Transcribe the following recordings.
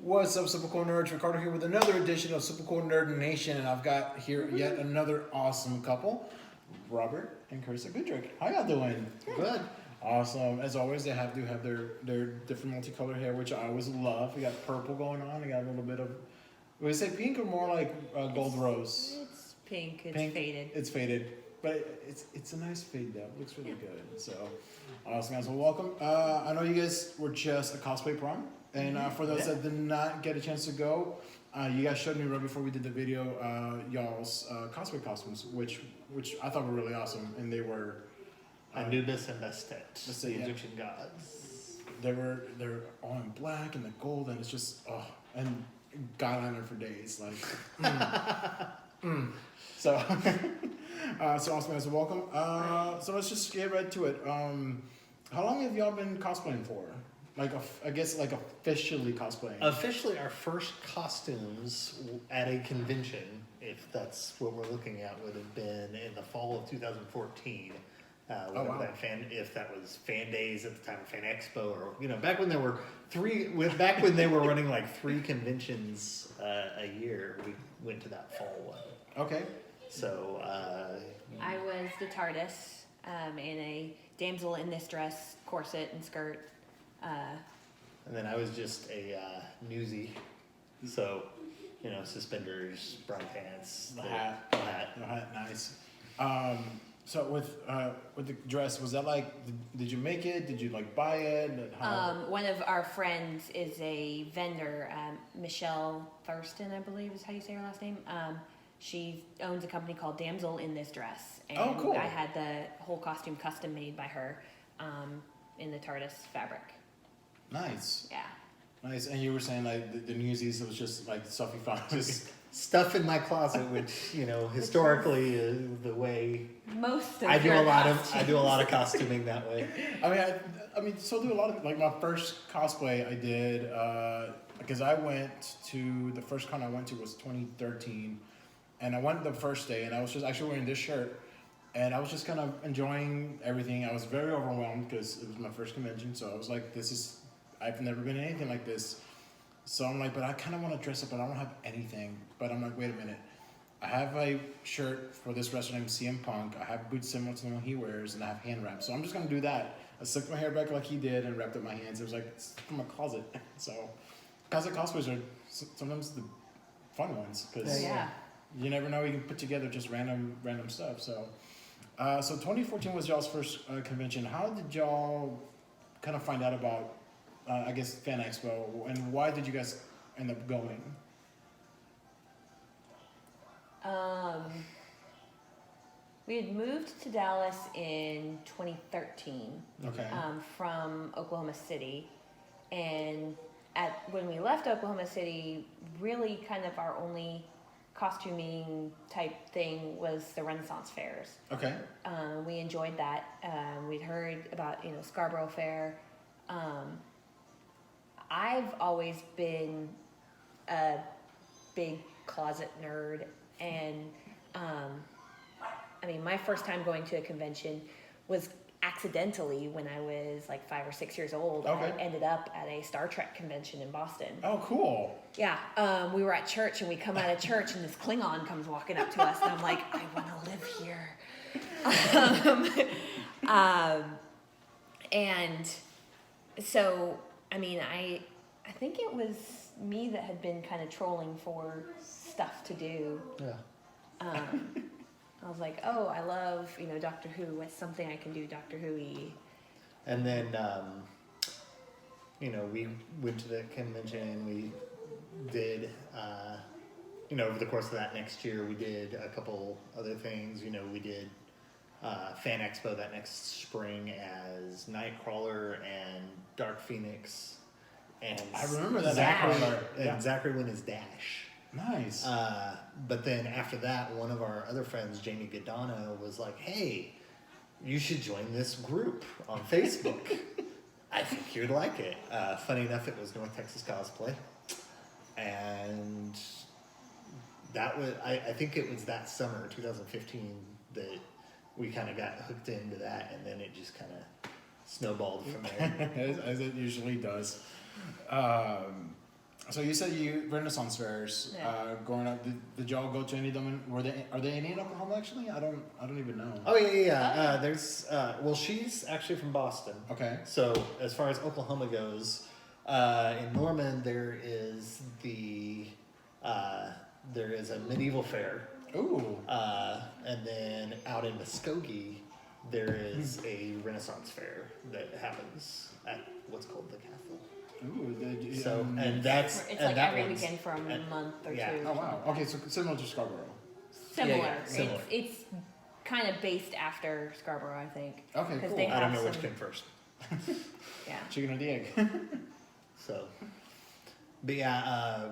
What's up, Super Cool Nerds? Ricardo here with another edition of Super Cool Nerd Nation, and I've got here yet another awesome couple, Robert and Charisa Goodrick. How y'all doing? Good. Awesome. As always, they do have their different multicolored hair, which I always love. We got purple going on. We got a little bit of, would you say pink or more like gold rose? It's pink. It's Pink. faded. It's faded, but it's a nice fade though. It looks really good. So, awesome guys. Well, welcome. I know you guys were just a cosplay prom. And for those that did not get a chance to go, you guys showed me right before we did the video y'all's cosplay costumes, which I thought were really awesome, and they were Anubis and Bastet, the yeah. Egyptian gods. They're all in black and the gold, and it's just and guyliner for days, like So so awesome guys, welcome. So let's just get right to it. How long have y'all been cosplaying for? Like, I guess, like, officially cosplaying. Officially, our first costumes at a convention, if that's what we're looking at, would have been in the fall of 2014. Wow. If that was Fan Days at the time of Fan Expo, or back when there were back when they were running like 3 conventions a year, we went to that fall one. Okay. So I was the TARDIS in a damsel in distress corset and skirt. And then I was just a newsie, so suspenders, brown pants, The hat. The hat, nice. So with the dress, was that like, did you make it? Did you like buy it? One of our friends is a vendor, Michelle Thurston, I believe is how you say her last name. She owns a company called Damsel in This Dress, and Oh, cool. I had the whole costume custom made by her in the TARDIS fabric. Nice. Yeah. Nice. And you were saying like the newsies, it was just like stuff you found. Just stuff in my closet, which historically is the way Most of I do your a lot costumes. of costuming that way. I mean, so do a lot of, like, my first cosplay I did, because I went to, the first con I went to was 2013, and I went the first day, and I was just actually wearing this shirt, and I was just kind of enjoying everything. I was very overwhelmed because it was my first convention, so I was like, I've never been in anything like this. So I'm like, but I kind of want to dress up, but I don't have anything. But I'm like, wait a minute. I have a shirt for this wrestler named CM Punk. I have boots similar to the one he wears, and I have hand wraps. So I'm just going to do that. I slicked my hair back like he did and wrapped up my hands. It was like, it's from my closet. So closet cosplays are sometimes the fun ones, because you never know, you can put together just random stuff. So so 2014 was y'all's first convention. How did y'all kind of find out about, I guess, Fan Expo, and why did you guys end up going? We had moved to Dallas in 2013 Okay. from Oklahoma City, and when we left Oklahoma City, really kind of our only costuming type thing was the Renaissance fairs. Okay. We enjoyed that. We'd heard about Scarborough Fair. I've always been a big closet nerd, and I mean, my first time going to a convention was accidentally when I was like 5 or 6 years old. Okay. I ended up at a Star Trek convention in Boston. Oh, cool. Yeah, we were at church, and we come out of church, and this Klingon comes walking up to us, and I'm like, I want to live here. And so, I mean, I think it was me that had been kind of trolling for stuff to do. Yeah. I was like, oh, I love, Doctor Who. What's something I can do Doctor Who-y? And then, we went to the convention. We did, over the course of that next year, we did a couple other things. We did Fan Expo that next spring as Nightcrawler and Dark Phoenix. And I remember that. Zachary went as Dash. Nice. But then after that, one of our other friends, Jamie Godano, was like, hey, you should join this group on Facebook. I think you'd like it. Funny enough, it was North Texas Cosplay. And that was, I think it was that summer, 2015, that we kind of got hooked into that, and then it just kind of snowballed from there. As it usually does. So you said you Renaissance fairs growing up. Did y'all go to any of them? Are they any in Oklahoma actually? I don't even know. Oh yeah. There's well, she's actually from Boston. Okay. So as far as Oklahoma goes, in Norman there is a medieval fair. Ooh. And then out in Muskogee there is a Renaissance fair that happens at what's called the Castle. Ooh. So and that's It's and like that every one's- weekend for a and- month or yeah. two. Oh wow. Okay, so similar to Scarborough. Similar. Yeah, similar. It's kind of based after Scarborough, I think. Okay, 'Cause cool. they I don't have know which some- came first. Yeah. Chicken or the egg. So, but yeah,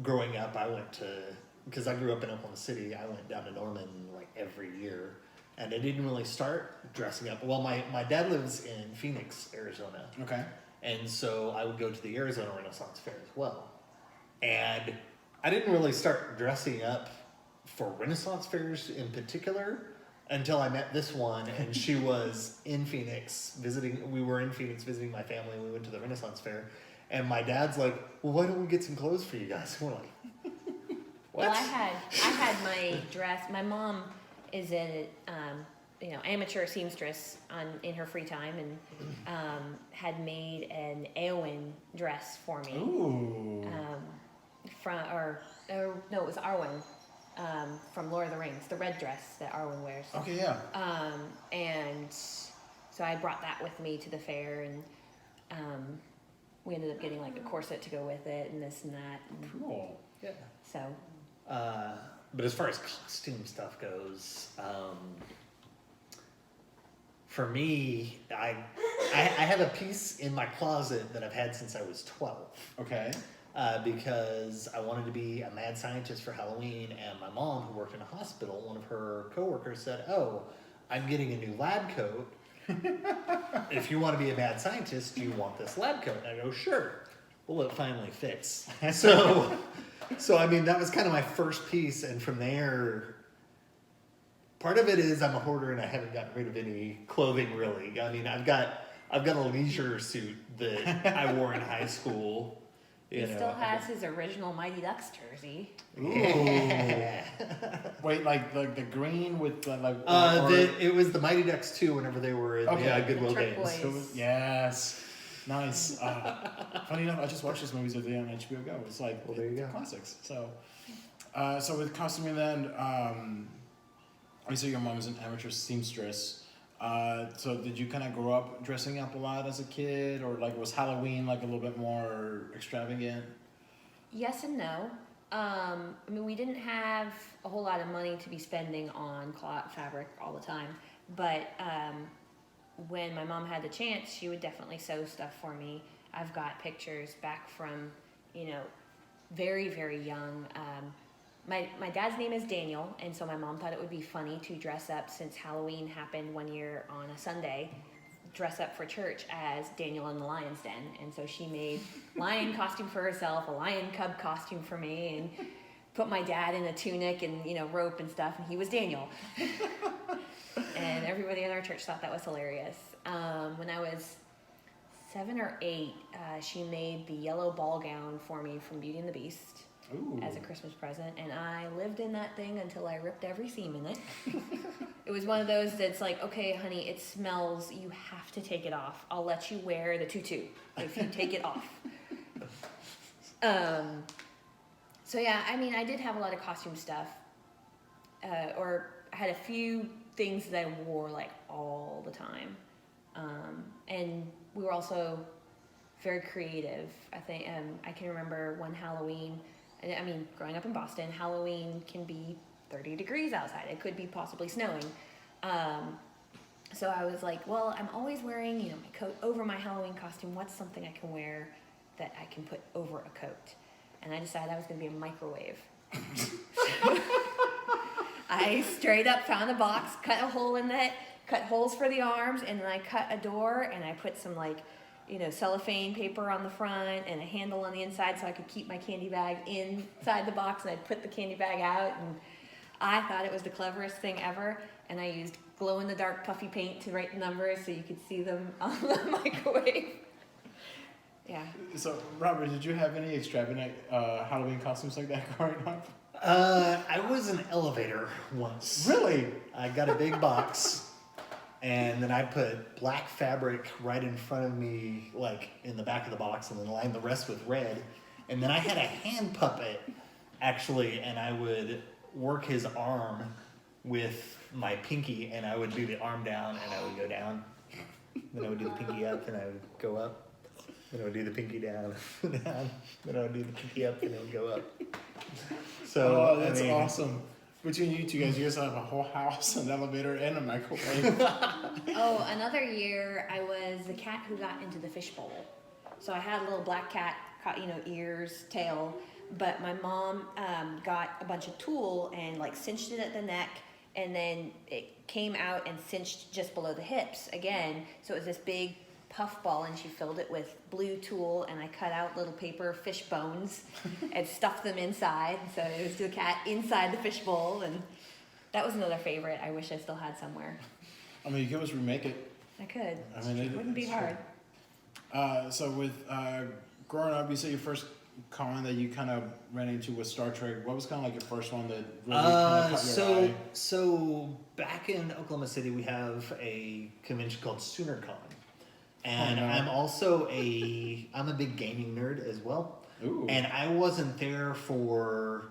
growing up, I went to, because I grew up in Oklahoma City, I went down to Norman like every year. And I didn't really start dressing up. Well, my dad lives in Phoenix, Arizona. Okay. And so I would go to the Arizona Renaissance Fair as well. And I didn't really start dressing up for Renaissance fairs in particular until I met this one, and she was in Phoenix visiting. We were in Phoenix visiting my family. We went to the Renaissance Fair, and my dad's like, "Well, why don't we get some clothes for you guys?" And we're like, "What?" Well, I had my dress. My mom is a amateur seamstress in her free time, and had made an Eowyn dress for me. Ooh. It was Arwen from Lord of the Rings, the red dress that Arwen wears. Okay, yeah. And so I brought that with me to the fair, and we ended up getting like a corset to go with it, and this and that. And Cool. Yeah. so But as far as costume stuff goes, for me, I have a piece in my closet that I've had since I was 12. Okay. Because I wanted to be a mad scientist for Halloween, and my mom, who worked in a hospital, one of her coworkers said, "Oh, I'm getting a new lab coat. If you want to be a mad scientist, do you want this lab coat?" And I go, "Sure." Well, it finally fits. So I mean, that was kind of my first piece, and from there, part of it is I'm a hoarder and I haven't gotten rid of any clothing really. I mean, I've got a leisure suit that I wore in high school. he still has his original Mighty Ducks jersey. Ooh. Yeah. Wait, like the green with It was the Mighty Ducks 2 whenever they were in Okay. the Goodwill The Trick games. Boys. Yes. Nice. Funny enough, I just watched this movie the other day on HBO Go. It's like Well, there you go. classics. So, so with costuming then, obviously your mom is an amateur seamstress. So did you kind of grow up dressing up a lot as a kid, or like was Halloween like a little bit more extravagant? Yes and no. I mean, we didn't have a whole lot of money to be spending on cloth fabric all the time, but when my mom had the chance, she would definitely sew stuff for me. I've got pictures back from, very, very young. My dad's name is Daniel, and so my mom thought it would be funny to dress up, since Halloween happened one year on a Sunday, dress up for church as Daniel in the Lion's Den. And so she made lion costume for herself, a lion cub costume for me, and put my dad in a tunic and rope and stuff, and he was Daniel. And everybody in our church thought that was hilarious. When I was 7 or 8, she made the yellow ball gown for me from Beauty and the Beast. Ooh. As a Christmas present, and I lived in that thing until I ripped every seam in it. It was one of those that's like, "Okay, honey, it smells. You have to take it off. I'll let you wear the tutu if you take it off." So yeah, I mean, I did have a lot of costume stuff, or I had a few things that I wore like all the time, and we were also very creative. I think I can remember one Halloween. I mean, growing up in Boston, Halloween can be 30 degrees outside. It could be possibly snowing. So I was like, well, I'm always wearing, my coat over my Halloween costume. What's something I can wear that I can put over a coat? And I decided I was going to be a microwave. I straight up found a box, cut a hole in it, cut holes for the arms, and then I cut a door, and I put some cellophane paper on the front and a handle on the inside so I could keep my candy bag inside the box, and I'd put the candy bag out, and I thought it was the cleverest thing ever. And I used glow-in-the-dark puffy paint to write the numbers so you could see them on the microwave. Yeah. So, Robert, did you have any extravagant Halloween costumes like that growing up? I was an elevator once. Really? I got a big box, and then I put black fabric right in front of me, like in the back of the box, and then lined the rest with red. And then I had a hand puppet, actually, and I would work his arm with my pinky, and I would do the arm down, and I would go down. Then I would do the pinky up, and I would go up. Then I would do the pinky down, down. Then I would do the pinky up, and it would go up. So that's I mean, awesome. Between you two guys, you guys have a whole house, an elevator, and a microwave. Oh, another year I was the cat who got into the fishbowl. So I had a little black cat, ears, tail, but my mom got a bunch of tulle and like cinched it at the neck, and then it came out and cinched just below the hips again. So it was this big puff ball, and she filled it with blue tulle, and I cut out little paper fish bones and stuffed them inside. So it was the cat inside the fishbowl, and that was another favorite I wish I still had somewhere. I mean, you could always remake it. I could. I mean, It wouldn't be it's hard. So with growing up, you said your first con that you kind of ran into was Star Trek. What was kind of like your first one that really kind of caught your eye? So back in Oklahoma City, we have a convention called SoonerCon, and Oh, no. I'm a big gaming nerd as well. Ooh. And I wasn't there for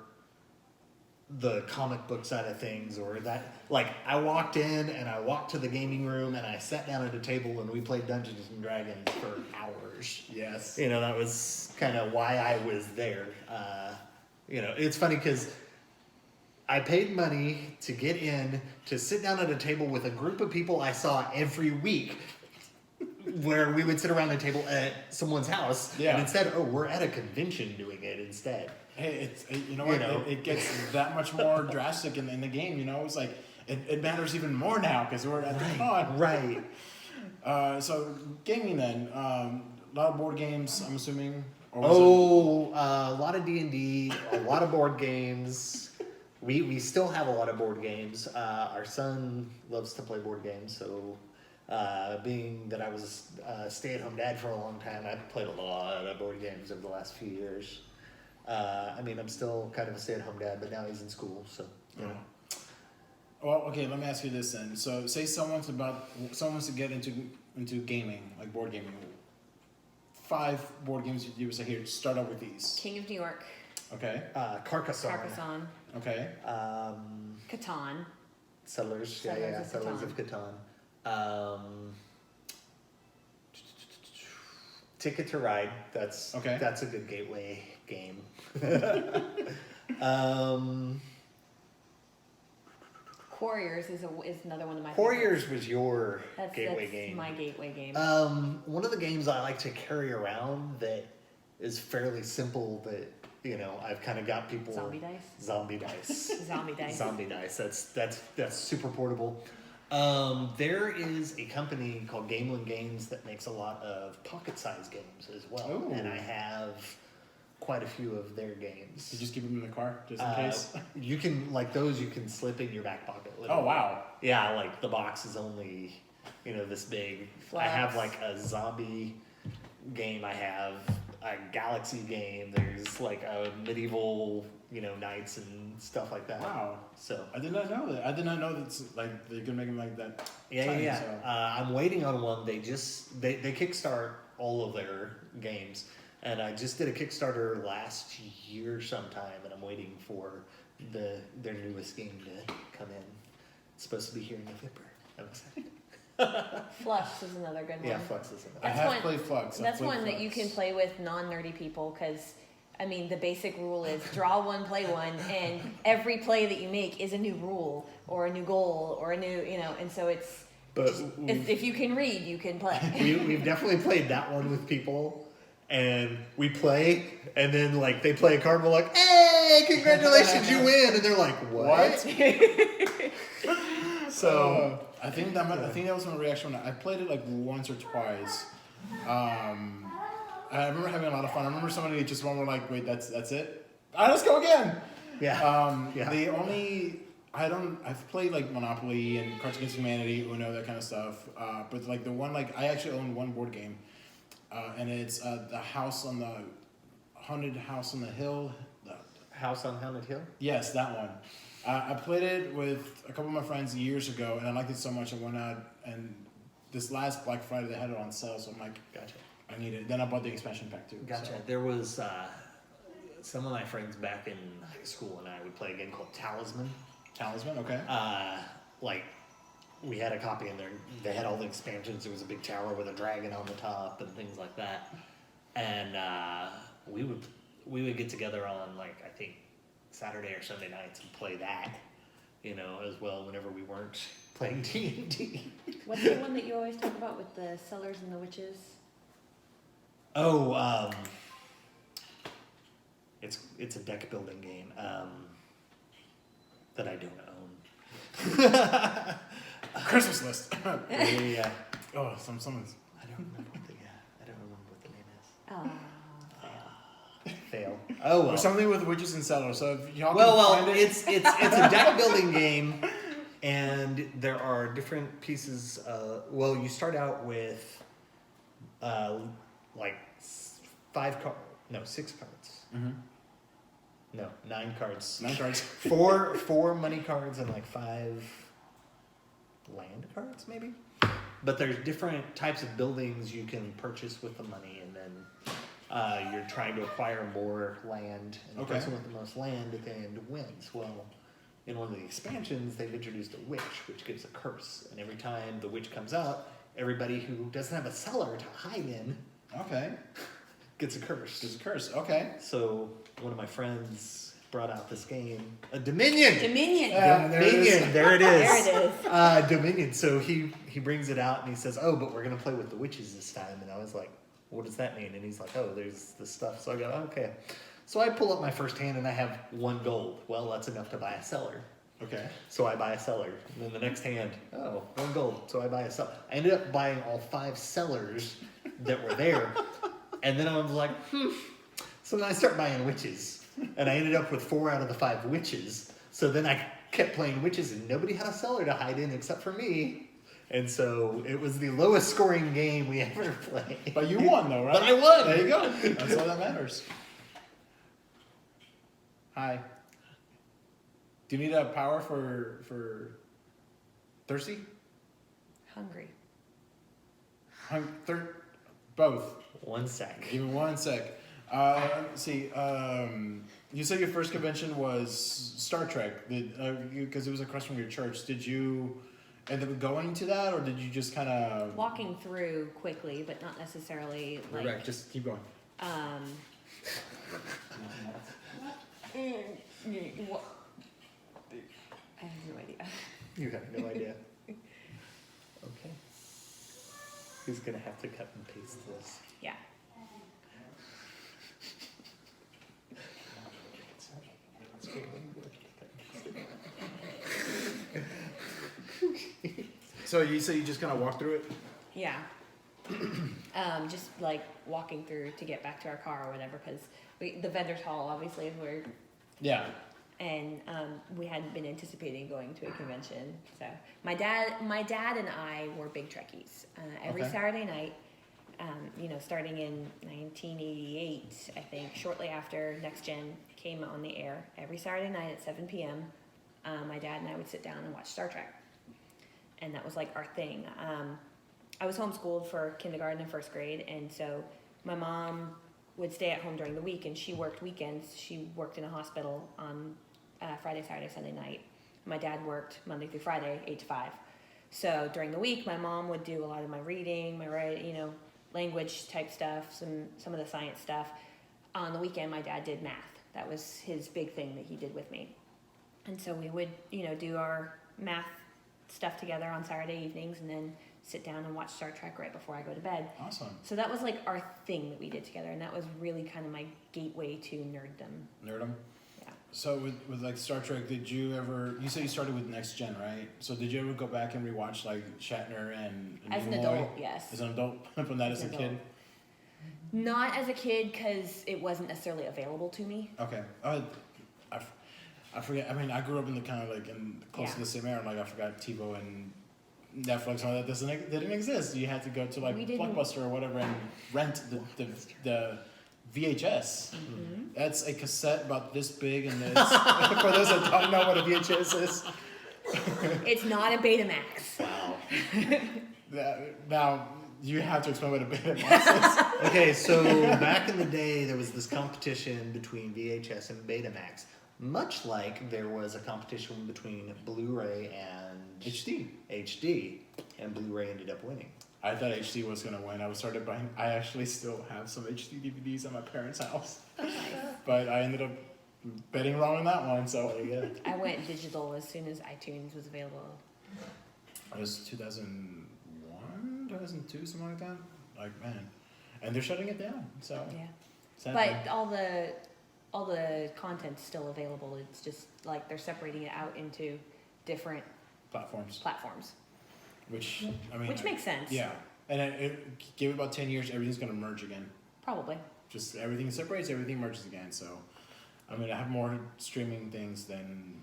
the comic book side of things or that. Like, I walked in and I walked to the gaming room and I sat down at a table and we played Dungeons and Dragons for hours. Yes. That was kind of why I was there. It's funny because I paid money to get in, to sit down at a table with a group of people I saw every week, where we would sit around the table at someone's house, Yeah. and instead, we're at a convention doing it instead. Hey, it gets that much more drastic in the game. It's like it matters even more now because we're at the con. Right. So gaming then, a lot of board games. I'm assuming. Or was A lot of D&D, a lot of board games. We still have a lot of board games. Our son loves to play board games, so being that I was a stay-at-home dad for a long time, I've played a lot of board games over the last few years. I'm still kind of a stay-at-home dad, but now he's in school, so. Well, okay. Let me ask you this then. So, say someone wants to get into gaming, like board gaming. 5 board games you would say here. Start out with these. King of New York, Okay. Carcassonne. Carcassonne, Okay. Catan. Settlers. Settlers of Settlers of Catan. Ticket to Ride. That's a good gateway game. Quarriors is another one of my Quarriors was your favorites. gateway That's game. my gateway game. One of the games I like to carry around that is fairly simple, but I've kind of got people. Zombie dice. Zombie dice. Zombie dice. Zombie dice. That's super portable. There is a company called Gamelin Games that makes a lot of pocket-sized games as well, Ooh. and I have quite a few of their games. You just keep them in the car just in case. You can you can slip in your back pocket. Oh literally. wow. Yeah, like the box is only this big. I have like a zombie game. I have a galaxy game. There's like a medieval, knights and stuff like that. Wow. So I did not know that. I did not know that like they could make them like that. yeah. tiny, Yeah. so- I'm waiting on one. They kickstart all of their games, and I just did a Kickstarter last year sometime, and I'm waiting for their newest game to come in. It's supposed to be here in November. I'm excited. Flux is another good one. Yeah, Flux is I That's have one- played Flux. I've That's played one that you Flux. can play with non-nerdy people because, the basic rule is draw one, play one, and every play that you make is a new rule or a new goal or a new, and so it's, But if you can read, you can play. we've definitely played that one with people, and we play, and then they play a card, and we're like, "Hey, congratulations, you win!" And they're like, "What?" So I think that was my reaction. I played it like once or twice. I remember having a lot of fun. I remember somebody just one were like, "Wait, that's it? All right, let's go again." yeah, I've played like Monopoly and Cards Against Humanity, Uno, that kind of stuff. But like the one I actually own one board game. and it's the house on the haunted house on the hill. House on Haunted Hill? Yes, that one. I played it with a couple of my friends years ago, and I liked it so much I went out and this last Black Friday they had it on sale, so I'm like, Gotcha. I need it. Then I bought the expansion pack too. Gotcha. So. There was some of my friends back in high school and I would play a game called Talisman. Talisman, okay. Like, we had a copy in there. They had all the expansions. There was a big tower with a dragon on the top and things like that. And we would get together on, like, I think Saturday or Sunday nights and play that, you know, as well whenever we weren't playing D&D. What's the one that you always talk about with the cellars and the witches? Oh, it's a deck building game that I don't own. Christmas list. Yeah. Oh, someone's. I don't remember what the name is. Oh, Fail. Oh well. Or something with witches and cellars. So if y'all Well, can find it. it's a deck building game, and there are different pieces. Well, you start out with like 6 cards. Mm-hmm. No, 9 cards. 9 cards. four money cards and like 5 land cards, maybe. But there's different types of buildings you can purchase with the money, and then you're trying to acquire more land, and the Okay. person with the most land at the end wins. Well, in one of the expansions, they've introduced a witch, which gives a curse, and every time the witch comes out, everybody who doesn't have a cellar to hide in Okay. gets a curse. There's a curse. Okay. So one of my friends brought out this game, a Dominion. Dominion. There it is. Dominion. There it is. There it is. Dominion. So he brings it out and he says, "Oh, but we're gonna play with the witches this time." And I was like, "What does that mean?" And he's like, "Oh, there's this stuff." So I go, "Okay." So I pull up my first hand and I have 1 gold. Well, that's enough to buy a cellar. Okay. So I buy a cellar. And then the next hand, 1 gold. So I buy a cellar. I ended up buying all 5 cellars that were there. And then I was like, So then I start buying witches. And I ended up with 4 out of the 5 witches. So then I kept playing witches and nobody had a cellar to hide in except for me. And so it was the lowest scoring game we ever played. But you won though, right? But I won. There you go. That's all that matters. Hi. Do you need a power for thirsty? Hungry. Both. 1 sec. Give me 1 sec. Let's see. You said your first convention was Star Trek. Because it was across from your church. Did you end up going to that, or did you just kind of Walking through quickly, but not necessarily like. Right, just keep going. What? I have no idea. You have no idea. Okay. Who's gonna have to cut and paste this? Yeah. So you say you just kind of walk through it? Yeah. Just like walking through to get back to our car or whatever, because the vendor's hall obviously is where, Yeah. and we hadn't been anticipating going to a convention. So my dad and I were big Trekkies. Every Okay. Saturday night, starting in 1988, I think, shortly after Next Gen came on the air, every Saturday night at 7 p.m., my dad and I would sit down and watch Star Trek. And that was like our thing. I was homeschooled for kindergarten and first grade, and so my mom would stay at home during the week, and she worked weekends. She worked in a hospital on Friday, Saturday, Sunday night. My dad worked Monday through Friday, 8 to 5. So during the week, my mom would do a lot of my reading, my writing, language type stuff, some of the science stuff. On the weekend, my dad did math. That was his big thing that he did with me. And so we would, do our math stuff together on Saturday evenings and then sit down and watch Star Trek right before I go to bed. Awesome. So that was like our thing that we did together, and that was really kind of my gateway to nerddom. Nerdum? Yeah. So with like Star Trek, did you ever, you say you started with Next Gen, right? So did you ever go back and rewatch like Shatner and As an Nimoy? adult, yes. As an adult? From that as a an kid? adult. Not as a kid, because it wasn't necessarily available to me. Okay. I forget. I mean, I grew up in the kind of like in close to Yeah. the same era. Like I forgot TiVo and Netflix and all that didn't exist. You had to go to like We didn't- Blockbuster or whatever and rent the VHS. Mm-hmm. That's a cassette about this big, and it's for those that don't know what a VHS is. It's not a Betamax. Wow. Now you have to explain what a Betamax is. Okay, so back in the day, there was this competition between VHS and Betamax, much like there was a competition between Blu-ray and HD, and Blu-ray ended up winning. I thought HD was gonna win. I actually still have some HD DVDs at my parents' house, but I ended up betting wrong on that one. So There you go. I went digital as soon as iTunes was available. it was 2001, 2002, something like that. Like man, and they're shutting it down. So Yeah. sadly. But all the content's still available. It's just like they're separating it out into different platforms, which I mean, which makes sense. Yeah, and it give it about 10 years, everything's gonna merge again. Probably. Just everything separates, everything merges again. So, I mean, I have more streaming things than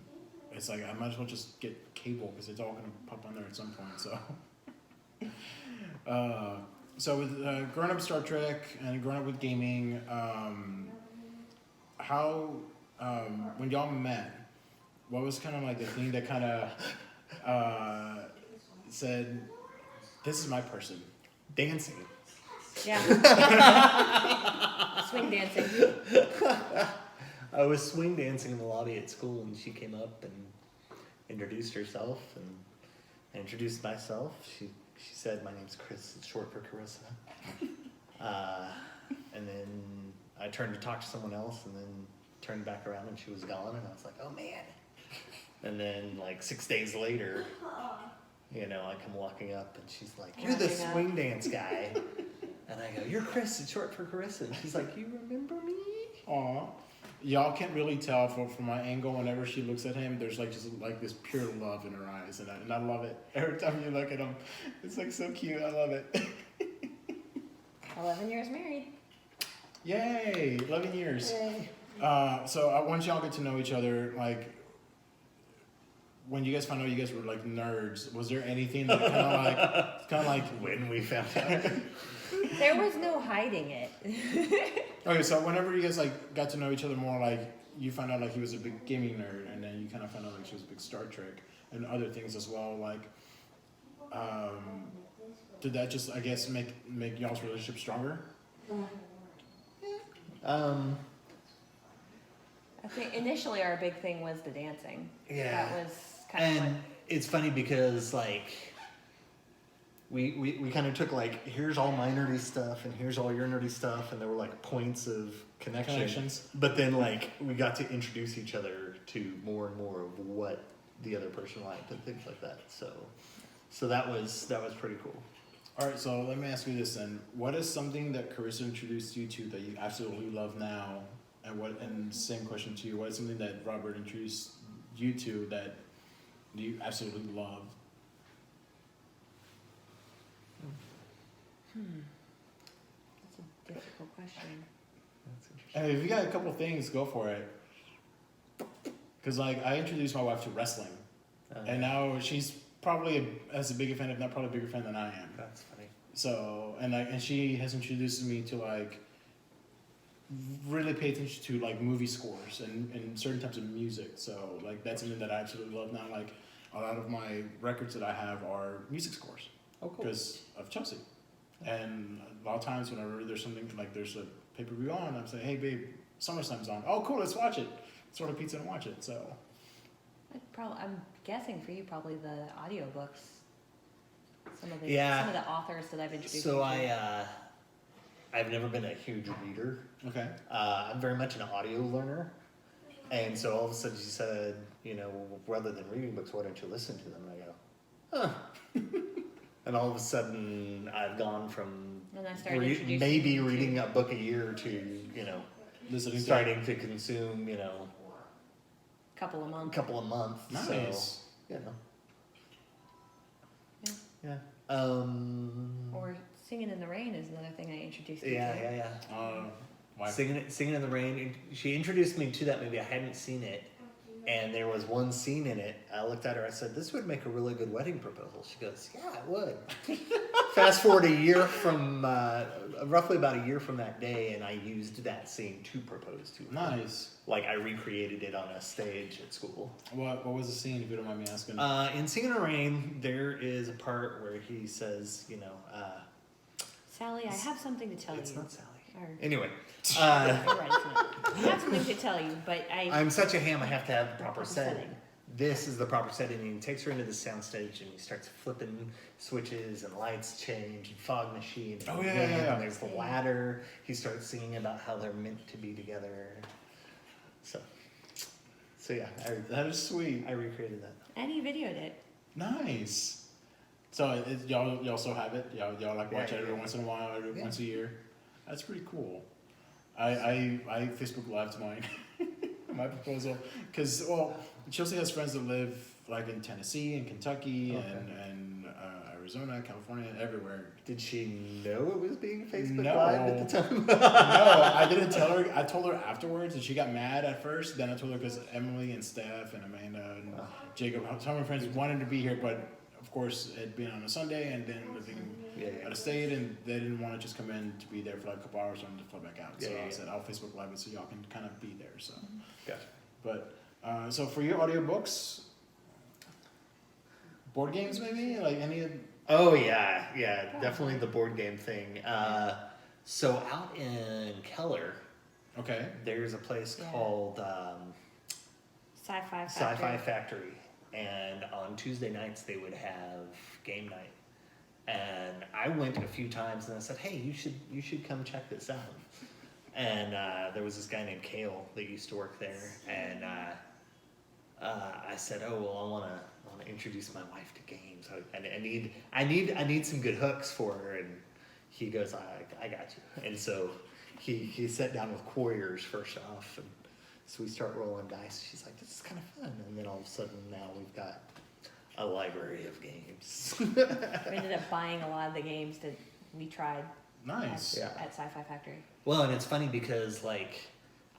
it's like I might as well just get cable because it's all gonna pop on there at some point. So, so with growing up Star Trek and growing up with gaming, how when y'all met, what was kind of like the thing that kind of said, "This is my person." Dancing. Yeah. Swing dancing. I was swing dancing in the lobby at school, and she came up and introduced herself, and I introduced myself. She said, "My name's Chris. It's short for Carissa." And then I turned to talk to someone else, and then turned back around, and she was gone, and I was like, "Oh man!" And then like 6 days later, you know, I come walking up, and she's like, "You're the Walking up. swing dance guy." And I go, "You're Chris, it's short for Carissa." And she's like, "You remember me?" Aw. Y'all can't really tell from my angle. Whenever she looks at him, there's like just like this pure love in her eyes, and I love it. Every time you look at him, it's like so cute. I love it. 11 years married. Yay! 11 years. Yay. So once y'all get to know each other, like when you guys found out you guys were like nerds, was there anything that kind of like When we found out. There was no hiding it. okay? So whenever you guys like got to know each other more, like you found out like he was a big gaming nerd, and then you kind of found out like she was a big Star Trek and other things as well. Like, did that just I guess make y'all's relationship stronger? I think initially our big thing was the dancing. Yeah. That was kind of And it's funny because like we kind of took like, here's all my nerdy stuff and here's all your nerdy stuff, and there were like points of connections. But then like we got to introduce each other to more and more of what the other person liked and things like that. So that was pretty cool. All right, so let me ask you this then: what is something that Carissa introduced you to that you absolutely love now, and same question to you: what is something that Robert introduced you to that you absolutely love? That's a difficult question. That's interesting. Hey, if you got a couple things, go for it. Because like I introduced my wife to wrestling, and now she's probably as a big a fan, if not probably a bigger fan than I am. That's funny. So and she has introduced me to like really pay attention to like movie scores and certain types of music. So like that's something that I absolutely love now. Like a lot of my records that I have are music scores Oh, cool. because of Chelsea. And a lot of times whenever there's something like there's a pay-per-view on, I'm saying, "Hey babe, SummerSlam's on. Oh cool, let's watch it. Let's order pizza and watch it." So I'm guessing for you probably the audiobooks. Some of the authors that I've introduced So you to. I've never been a huge reader. okay. I'm very much an audio learner. And so all of a sudden she said, you know, rather than reading books, why don't you listen to them? And I go, huh. And all of a sudden I've gone from And I started introducing maybe you to- reading a book a year to, you know, Listening starting to consume, you know, Couple of a months. couple of months. Nice. So, you know. Yeah. Yeah. Or Singing in the Rain is another thing I introduced you to. Yeah. Wife. Singing in the Rain. She introduced me to that movie. I hadn't seen it, And there was one scene in it. I looked at her. I said, "This would make a really good wedding proposal." She goes, "Yeah, it would." Fast forward a year from, roughly about a year from that day, and I used that scene to propose to her. Nice. Like I recreated it on a stage at school. What was the scene, if you don't mind me asking? In Singing in the Rain, there is a part where he says, Sally, I have something to tell you. It's not Sally. Or, Anyway. you're right, it's not. I have something to tell you, but I'm such a ham, I have to have the proper Proper setting. setting. This is the proper setting, and he takes her into the soundstage, and he starts flipping switches, and lights change, and fog machine, and Oh, yeah, wind, yeah, yeah. and there's the ladder. He starts singing about how they're meant to be together. So yeah, That is sweet. I recreated that. and he videoed it. Nice. So y'all also have it. Y'all like watch Yeah, it every yeah. once in a while, every Yeah. once a year. That's pretty cool. I Facebook Lived mine, my proposal, because Chelsea has friends that live like in Tennessee and Kentucky Okay. and Arizona, California, everywhere. Did she know it was being Facebook No. Live at the time? No, I didn't tell her. I told her afterwards, and she got mad at first. Then I told her because Emily and Steph and Amanda and Jacob, some of my friends wanted to be here, but of course it being on a Sunday and then living out of state, and they didn't want to just come in to be there for like a couple hours and to fly back out. So I said I'll Facebook Live it so y'all can kind of be there. So, Gotcha. but so for your audiobooks, board games maybe like any of. Oh yeah, definitely the board game thing. So out in Keller, Okay. there's a place Yeah. called Sci-fi Factory. Sci-Fi Factory, and on Tuesday nights they would have game night. And I went a few times, and I said, "Hey, you should come check this out." And there was this guy named Kale that used to work there, and I said, "Oh well, I want to introduce my wife to games. I need some good hooks for her." And he goes, "I got you." And so he sat down with Quarriors first off, and so we start rolling dice. She's like, "This is kind of fun." And then all of a sudden now we've got a library of games. We ended up buying a lot of the games that we tried Nice. at Sci-Fi Factory. Well, and it's funny because like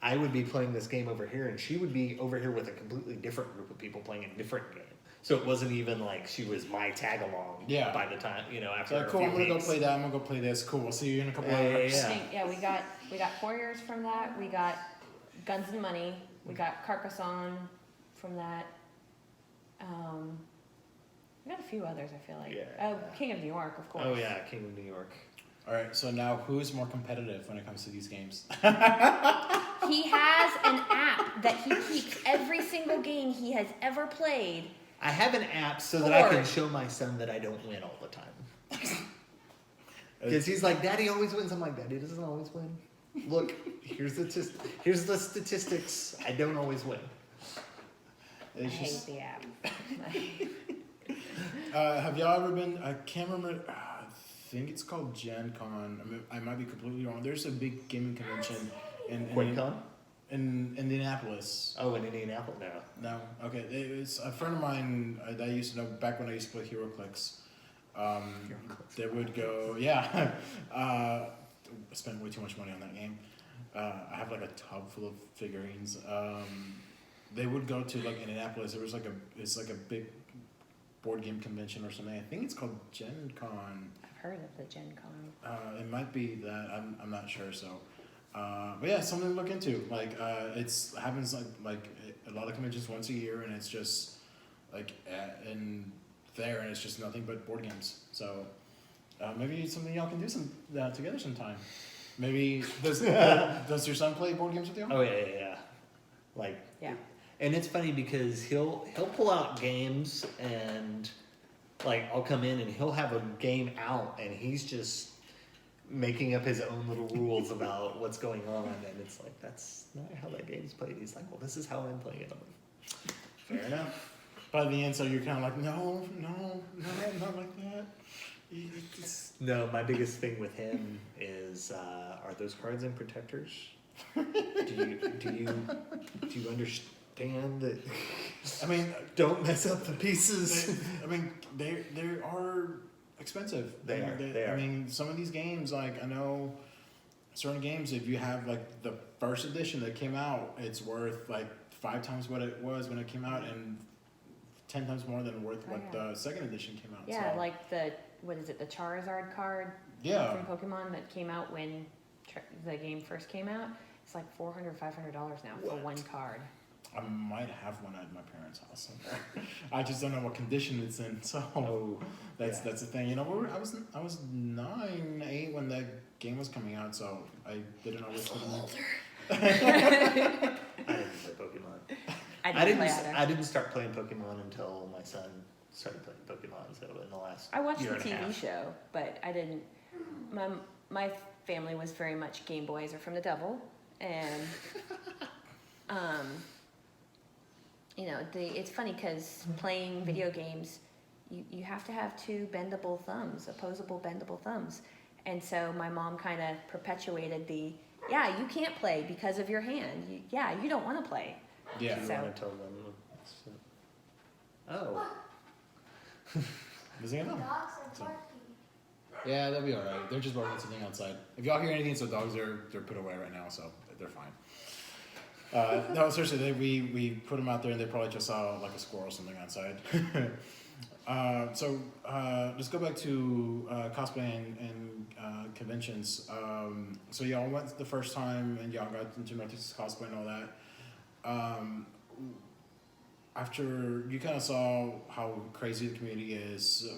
I would be playing this game over here, and she would be over here with a completely different group of people playing a different game. So it wasn't even like she was my tag along. Yeah. By the time after So a cool. few I'm gonna go weeks. play that. I'm gonna go play this. Cool. We'll see you in a couple Yeah, hours. yeah. Yeah, we got Warriors from that. We got Guns and Money. We got Carcassonne from that. We got a few others. I feel like. Yeah. Oh, King of New York, of course. Oh yeah, King of New York. All right. So now, who's more competitive when it comes to these games? He has an app that he keeps every single game he has ever played. I have an app so that I can Or- show my son that I don't win all the time. Because he's like, "Daddy always wins." I'm like, "Daddy doesn't always win. Look, here's the statistics. I don't always win." I It's hate just, the app. have y'all ever been? I can't remember. I think it's called Gen Con. I mean, I might be completely wrong. There's a big gaming convention in QuakeCon? in Indianapolis. Oh, in Indianapolis? No. No, okay. It's a friend of mine that I used to know back when I used to play HeroClix. They would go, yeah. I spent way too much money on that game. I have like a tub full of figurines. They would go to like Indianapolis. There was it's like a big board game convention or something. I think it's called Gen Con. I've heard of the Gen Con. It might be that. I'm not sure. So, but yeah, something to look into. Like it's happens like a lot of conventions once a year, and it's just like in there, and it's just nothing but board games. So maybe it's something y'all can do together sometime. Maybe does your son play board games with you? Oh yeah. Like Yeah. And it's funny because he'll pull out games, and like I'll come in and he'll have a game out, and he's just making up his own little rules about what's going on, and it's like, that's not how that game's played. He's like, "Well, this is how I'm playing it." I'm like, Fair enough. By the end, so you're kind of like, no, not like that. It's, no, my biggest thing with him is, are those cards in protectors? Do you understand that? I mean, Don't mess up the pieces. they are expensive. They are. I mean, some of these games, like I know certain games, if you have like the first edition that came out, it's worth like 5 times what it was when it came out, and 10 times more than worth what the second edition came out. Yeah, so. like the Charizard card Yeah. from Pokemon that came out when the game first came out. It's like $400, $500 now for one card. I might have one at my parents' house somewhere. I just don't know what condition it's in. So that's the thing. You know, I was 9, 8 when that game was coming out, so I didn't always put them in. I didn't play Pokemon. I didn't start playing Pokemon until my son started playing Pokemon. So in the last I watched year the and a TV half. show, but I didn't. My family was very much Game Boys are from the devil, and you know, it's funny because playing video games, you have to have 2 bendable thumbs, opposable bendable thumbs, and so my mom kind of perpetuated you can't play because of your hand. You don't want to play. Yeah. You So- want to tell them? Oh. Does he know? Dogs are So- barking. Yeah, they'll be all right. They're just barking something outside. If y'all hear anything, so dogs are put away right now, so they're fine. No, seriously, we put them out there, and they probably just saw like a squirrel or something outside. So let's go back to cosplay and conventions. So y'all went the first time, and y'all got into North Texas cosplay and all that. After you kind of saw how crazy the community is, so,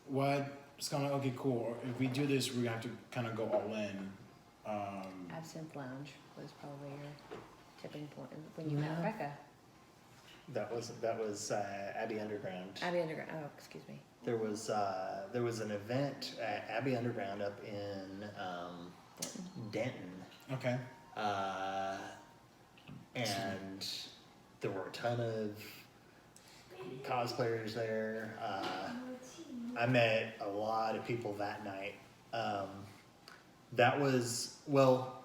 what's kind of okay, cool. If we do this, we have to kind of go all in. Absinthe Lounge was probably your tipping point when you met Rebecca. That was Abbey Underground. Abbey Underground. Oh, excuse me. There was an event at Abbey Underground up in Denton. Okay. And there were a ton of cosplayers there. I met a lot of people that night. That was, well,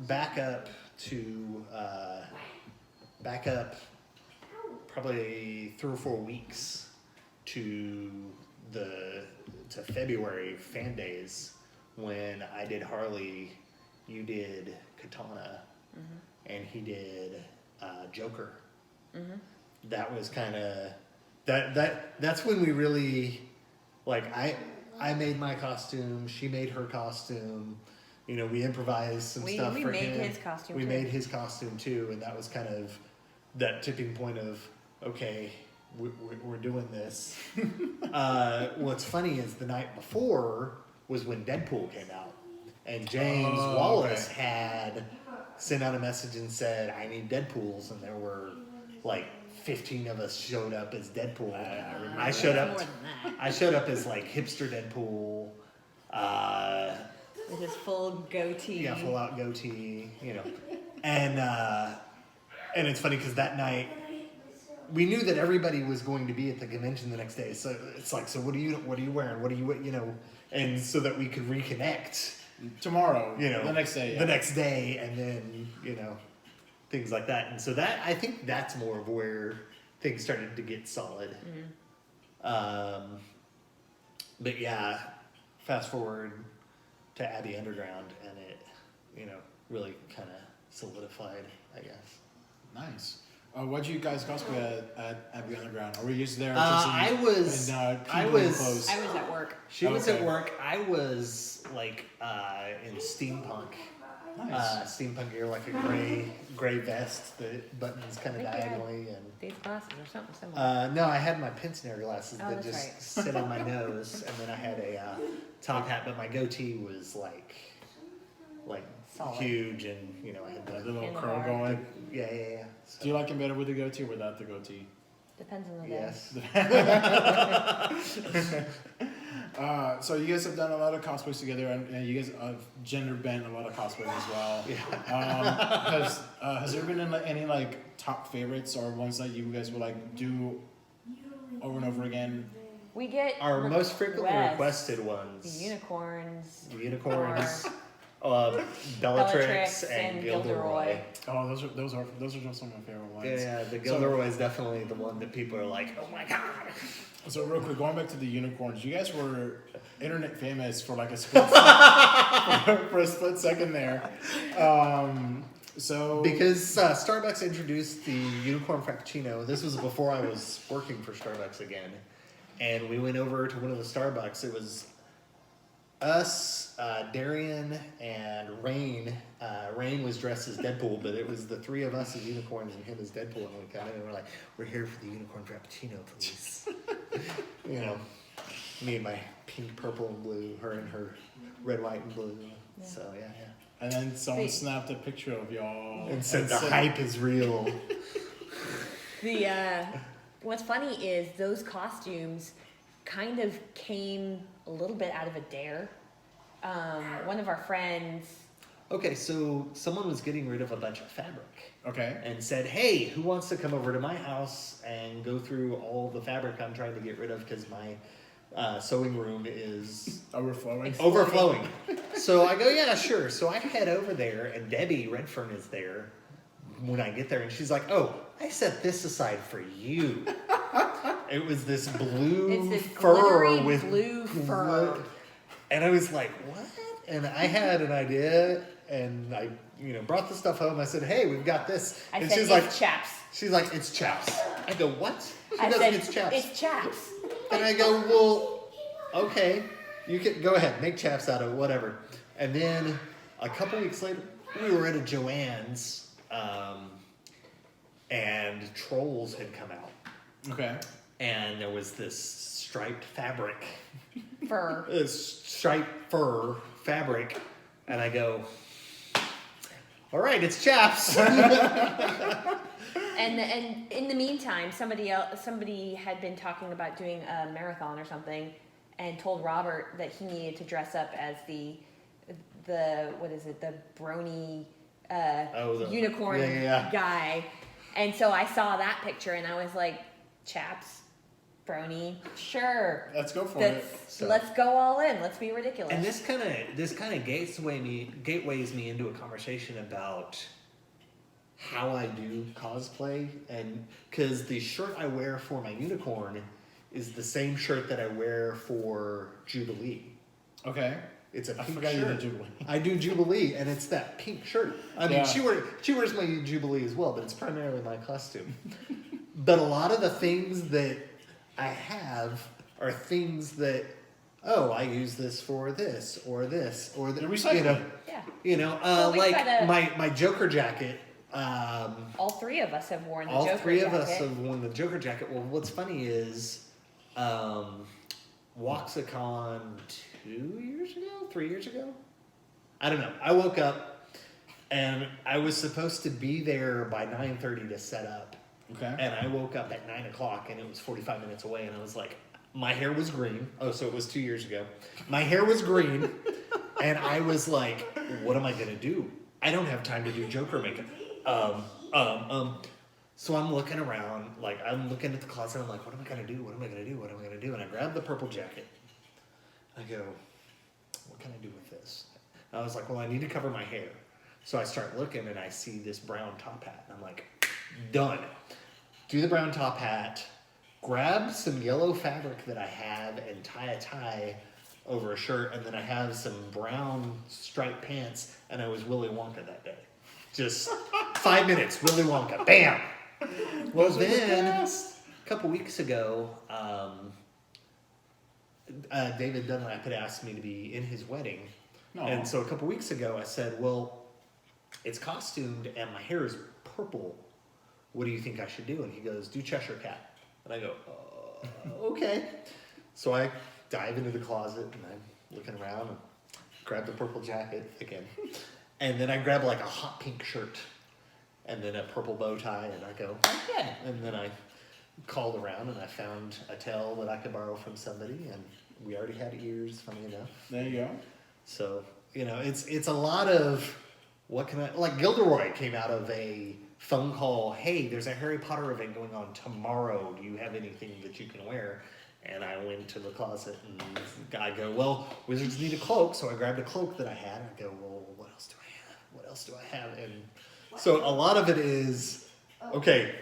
back up probably 3 or 4 weeks to February fan days when I did Harley, you did Katana, and he did Joker. That was kind of that's when we really, like, I made my costume, she made her costume, you know, we improvised some stuff We for made him. his costume We too. made his costume too, and that was kind of that tipping point of, okay, we're doing this. What's funny is the night before was when Deadpool came out, and James Wallace had sent out a message and said, I need Deadpools, and there were like 15 of us showed up as Deadpool. I showed up. More than that. I showed up as like hipster Deadpool. With his full goatee. Yeah, full out goatee, you know. And it's funny because that night we knew that everybody was going to be at the convention the next day. So it's like, so what are you wearing? What are you know? And so that we could reconnect Tomorrow, you know, the next day. the next day, and then, you know, things like that. And so that, I think that's more of where things started to get solid. But yeah, fast forward to Abbey Underground, and it, you know, really kind of solidified, I guess. Nice. What'd you guys cosplay at Abbey Underground? Are we used there? I was Clothes? I was at work. She was at Okay. work. I was like in steampunk. Nice. Steampunk gear, like a gray vest, the buttons kind of I think you had diagonally, and These glasses or something similar. no, I had my pince-nez glasses Oh, that that's just right. sit on my nose, and then I had a top hat, but my goatee was like Solid. huge, and you know I had The the little In the curl bar. going. yeah. So, Do you like him better with the goatee or without the goatee? Depends on the day. yes. So you guys have done a lot of cosplays together, and you guys have gender bent a lot of cosplays as well. Has there been any like top favorites or ones that you guys would like do over and over again? We get Our most frequently requests. requested ones: The unicorns. unicorns, Bellatrix, Bellatrix and and Gilderoy. Oh, those are just some of my favorite ones. Yeah, the Gilderoy is definitely the one that people are like, oh my god. So real quick, going back to the unicorns, you guys were internet famous for like a split second, for a split second there. So Because Starbucks introduced the unicorn frappuccino. This was before I was working for Starbucks again, and we went over to one of the Starbucks. It was us, Darian, and Rain. Rain was dressed as Deadpool, but it was the three of us as unicorns and him as Deadpool. And we come in and we're like, "We're here for the unicorn frappuccino, please." You know, me and my pink, purple, and blue. Her and her red, white, and blue. Yeah. So yeah. and then someone Wait. snapped a picture of y'all And said the hype is real. What's funny is those costumes kind of came a little bit out of a dare. One of our friends, Okay, so someone was getting rid of a bunch of fabric Okay. and said, "Hey, who wants to come over to my house and go through all the fabric I'm trying to get rid of because my sewing room is Overflowing. overflowing." So I go, "Yeah, sure." So I head over there, and Debbie Redfern is there when I get there, and she's like, "Oh, I set this aside for you." It was this blue it's this fur glittery with blue fur. and I was like, "What?" And I had an idea, and I, brought the stuff home. I said, "Hey, we've got this." I And said, she's it's like, chaps. "She's like, it's chaps." I go, "What?" She I goes, said, "It's chaps." It's chaps. And I go, "Well, okay, you can go ahead, make chaps out of it, whatever." And then a couple weeks later, we were at a Joann's, and Trolls had come out, Okay. and there was this striped fabric, Fur. striped fur fabric, and I go, "All right, it's chaps." And in the meantime, somebody had been talking about doing a marathon or something, and told Robert that he needed to dress up as the what is it, the brony unicorn yeah. guy. And so I saw that picture and I was like, chaps, brony, sure. Let's go for Let's, it. So- let's go all in. Let's be ridiculous. And this kind of gateways me into a conversation about how I do cosplay, and because the shirt I wear for my unicorn is the same shirt that I wear for Jubilee. Okay. It's a I pink forgot you shirt. did Jubilee. I do Jubilee, and it's that pink shirt. I mean, Yeah. she wears my Jubilee as well, but it's primarily my costume. But a lot of the things that I have are things that, oh, I use this for this or this or You're recycling. yeah. Well, we like gotta- my Joker jacket. All three of us have worn the All Joker three of jacket. us have worn the Joker jacket. Well, what's funny is, Waxacon 3 years ago? I don't know. I woke up and I was supposed to be there by 9:30 to set up. Okay. And I woke up at 9 o'clock and it was 45 minutes away, and I was like, my hair was green. Oh, so it was 2 years ago. My hair was green, and I was like, what am I gonna do? I don't have time to do Joker makeup. So I'm looking around, like I'm looking at the closet, I'm like, what am I gonna do? What am I gonna do? What am I gonna do? And I grab the purple jacket. I go, what can I do with this? And I was like, well, I need to cover my hair. So I start looking and I see this brown top hat. And I'm like, done. Do the brown top hat, grab some yellow fabric that I have and tie a tie over a shirt, and then I have some brown striped pants, and I was Willy Wonka that day. Just 5 minutes, Willy Wonka, bam! Well, Those were the then, best. a couple weeks ago, David Dunlap had asked me to be in his wedding. Aw. And so a couple weeks ago, I said, well, it's costumed and my hair is purple. What do you think I should do? And he goes, do Cheshire Cat. And I go, okay. So I dive into the closet and I'm looking around and grab the purple jacket again. And then I grab like a hot pink shirt and then a purple bow tie, and I go, oh, yeah. And then I called around and I found a tail that I could borrow from somebody, and we already had ears, funny enough. There you go. So, it's a lot of, what can I, like Gilderoy came out of a phone call, hey, there's a Harry Potter event going on tomorrow, do you have anything that you can wear? And I went to the closet and I go, well, wizards need a cloak, so I grabbed a cloak that I had, and I go, well, what else do I have? What else do I have? And so a lot of it is, okay,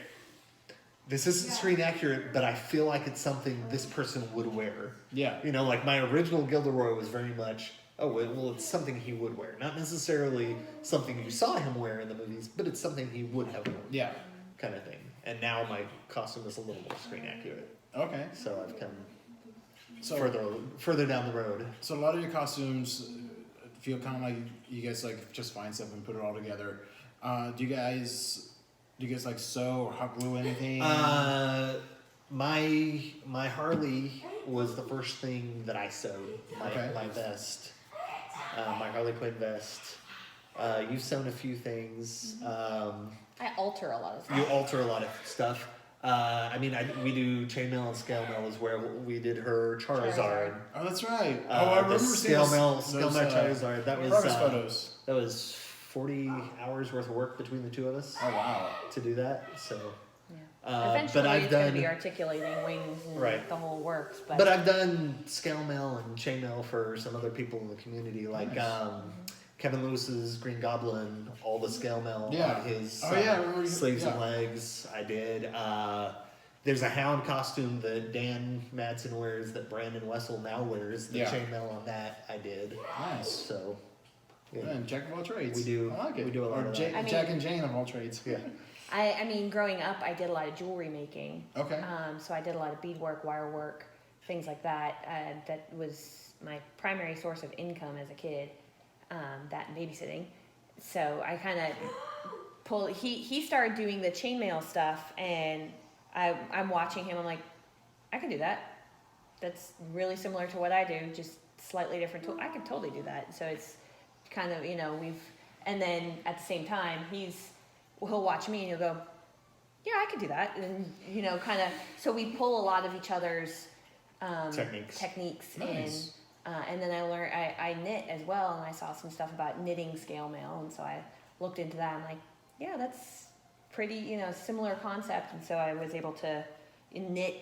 this isn't screen accurate, but I feel like it's something this person would wear. Yeah. You know, like my original Gilderoy was very much, well, it's something he would wear. Not necessarily something you saw him wear in the movies, but it's something he would have worn. Yeah. Kind of thing. And now my costume is a little more screen accurate. Okay. So I've come further down the road. So a lot of your costumes feel kind of like you guys like just find stuff and put it all together. Do you guys like sew or hot glue anything? My Harley was the first thing that I sewed. My vest, my Harley Quinn vest. You've sewn a few things. I alter a lot of stuff. You alter a lot of stuff. We do chainmail and scale mail is where we did her Charizard. Oh, that's right. I remember seeing scale mail Charizard. That was progress photos. That was 40 hours worth of work between the two of us. Oh wow! To do that, so. Yeah. Eventually, but it's going to be articulating wings and the whole works. But I've done scale mail and chainmail for some other people in the community, like Kevin Lewis's Green Goblin. All the scale mail on his sleeves and legs. I did. There's a Hound costume that Dan Madsen wears that Brandon Wessel now wears. The chainmail on that I did. Nice. So. Yeah, and Jack of all trades. We do. I like it. We do a lot of that. Jack and Jane of all trades. Yeah. I mean, growing up, I did a lot of jewelry making. Okay. So I did a lot of beadwork, wire work, things like that. That was my primary source of income as a kid. That and babysitting. So I kind of pulled. He started doing the chainmail stuff, and I'm watching him. I'm like, I can do that. That's really similar to what I do, just slightly different tool. I could totally do that. So it's kind of, and then at the same time, he'll watch me and he'll go, yeah, I could do that. And, kind of, so we pull a lot of each other's techniques Nice. and then I learned, I knit as well, and I saw some stuff about knitting scale mail, and so I looked into that. I'm like, yeah, that's pretty, similar concept. And so I was able to knit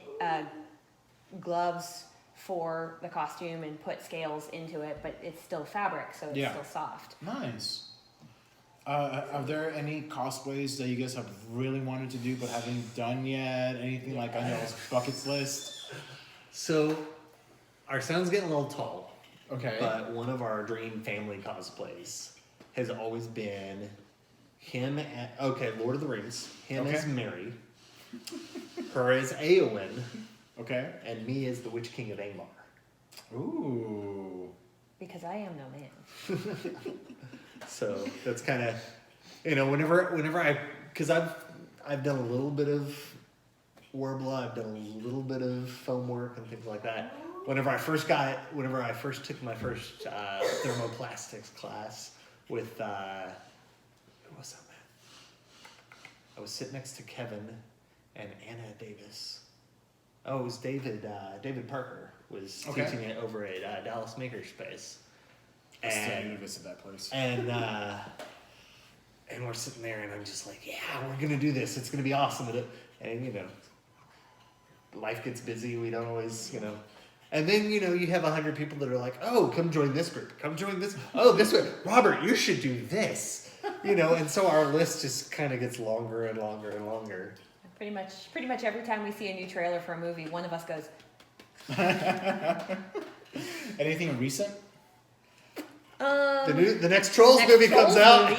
gloves for the costume and put scales into it, but it's still fabric, so it's still soft. Nice. Are there any cosplays that you guys have really wanted to do but haven't done yet? Anything like on y'all's buckets list? So, our son's getting a little tall. Okay. But one of our dream family cosplays has always been him at, Lord of the Rings. Him as Mary. Her as Eowyn. Okay. And me as the Witch King of Angmar. Ooh. Because I am no man. So that's kind of, whenever because I've done a little bit of Worbla, I've done a little bit of foam work and things like that. Whenever I first took my first thermoplastics class with, who was that man? I was sitting next to Kevin and Anna Davis. Oh, it was David Parker was teaching it over at Dallas Makerspace. I still need to visit that place. And we're sitting there, and I'm just like, yeah, we're gonna do this. It's gonna be awesome. And life gets busy. We don't always, And then you have 100 people that are like, oh, come join this group. Come join this. Oh, this way, Robert, you should do this. And so our list just kind of gets longer and longer and longer. Pretty much every time we see a new trailer for a movie, one of us goes. Anything recent? The next Trolls movie comes out.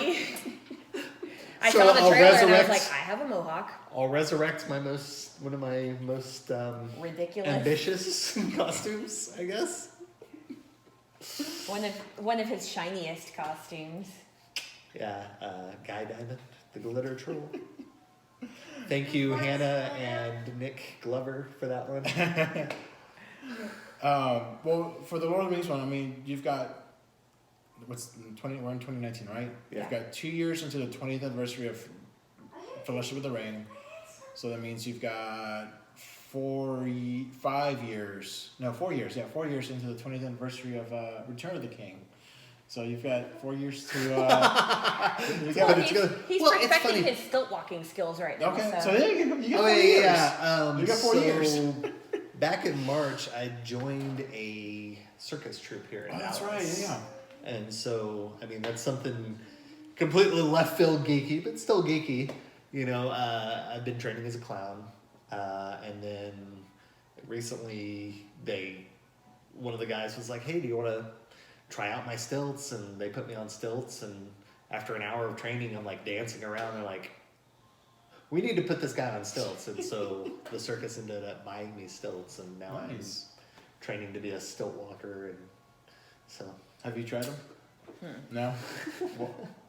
I saw the trailer and I was like, I have a mohawk. I'll resurrect one of my most ridiculous, ambitious costumes, I guess. One of his shiniest costumes. Yeah, Guy Diamond, the glitter troll. Thank you, Hannah and Nick Glover, for that one. Well, for the Lord of the Rings one, you've got we're in 2019, right? Yeah. You've got 2 years into the 20th anniversary of Fellowship of the Ring, so that means you've got 4 years into the 20th anniversary of Return of the King. So you've got 4 years to. He's perfecting his stilt walking skills right now. Okay, so you got 4 years. Yeah. You got 4 years. Back in March, I joined a circus troupe here in Dallas. That's right. Yeah. And so, that's something completely left field geeky, but still geeky. I've been training as a clown And then recently one of the guys was like, hey, do you want to try out my stilts? And they put me on stilts, and after an hour of training, I'm like dancing around and like, we need to put this guy on stilts. And so the circus ended up buying me stilts, and now Nice. I'm training to be a stilt walker. And so Have you tried them? No.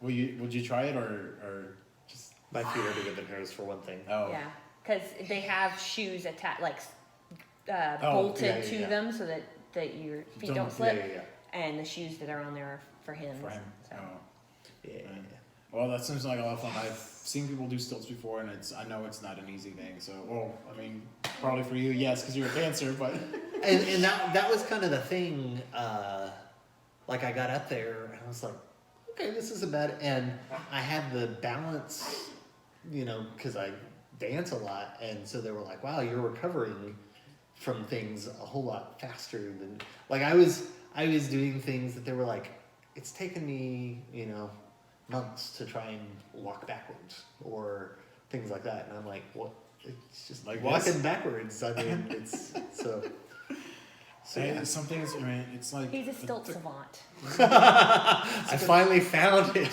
Would you try it or just? my feet are bigger than hers for one thing. Oh. Yeah, because they have shoes attached, like Oh, bolted yeah, to yeah. them so that your feet Don't- don't slip. Yeah. And the shoes that are on there are for him. For him. So. Oh. Yeah. Well, that seems like a lot of fun. I've seen people do stilts before, and I know it's not an easy thing. So, well, I mean, probably for you, yes, because you're a dancer, but. And that was kind of the thing. Like I got up there and I was like, okay, this isn't bad. And I had the balance, because I dance a lot, and so they were like, wow, you're recovering from things a whole lot faster than like I was doing things that they were like, it's taken me, months to try and walk backwards or things like that. And I'm like, what? It's just Like walking this? backwards. I mean, it's so. So yeah. Some things, I mean, it's like. He's a stilt savant. I finally found it.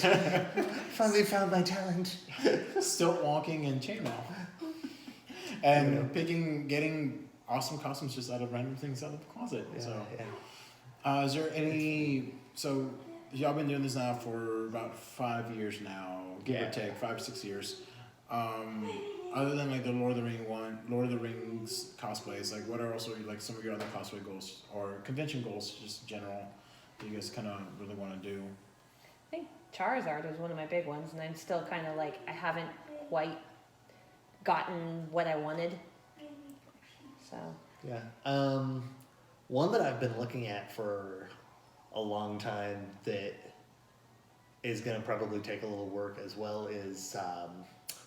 Finally found my talent. Stilt walking and chainmail. And getting awesome costumes just out of random things out of the closet. Yeah, So, yeah. is there any? So, y'all been doing this now for about 5 years now, give Yeah. or take 5-6 years. Other than like the Lord of the Rings cosplays, like what are also like some of your other cosplay goals or convention goals, just general, that you guys kind of really want to do? I think Charizard was one of my big ones, and I'm still kind of like, I haven't quite gotten what I wanted. So, Yeah. One that I've been looking at for a long time that is going to probably take a little work as well is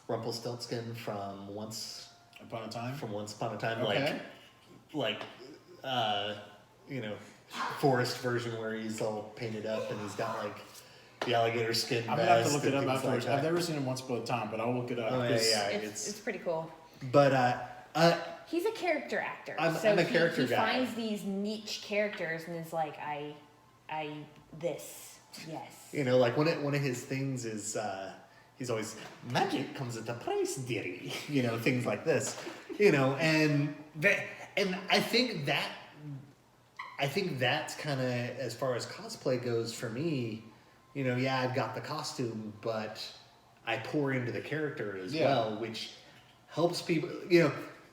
Rumpelstiltskin from Once Upon a Time. Upon a Time, Okay. like forest version where he's all painted up and he's got like the alligator skin I'm vest. gonna have to look and it up things afterwards. Like I've never seen it Once Upon a Time, but I'll look it up. Oh, yeah, 'cause- yeah. it's pretty cool. But He's a character actor. I'm so a character he guy. finds these niche characters and is like, this, yes. like one of his things is he's always, magic comes at a price, dearie. Things like this. And I think that's kind of, as far as cosplay goes for me, yeah, I've got the costume, but I pour into the character as well, which helps people,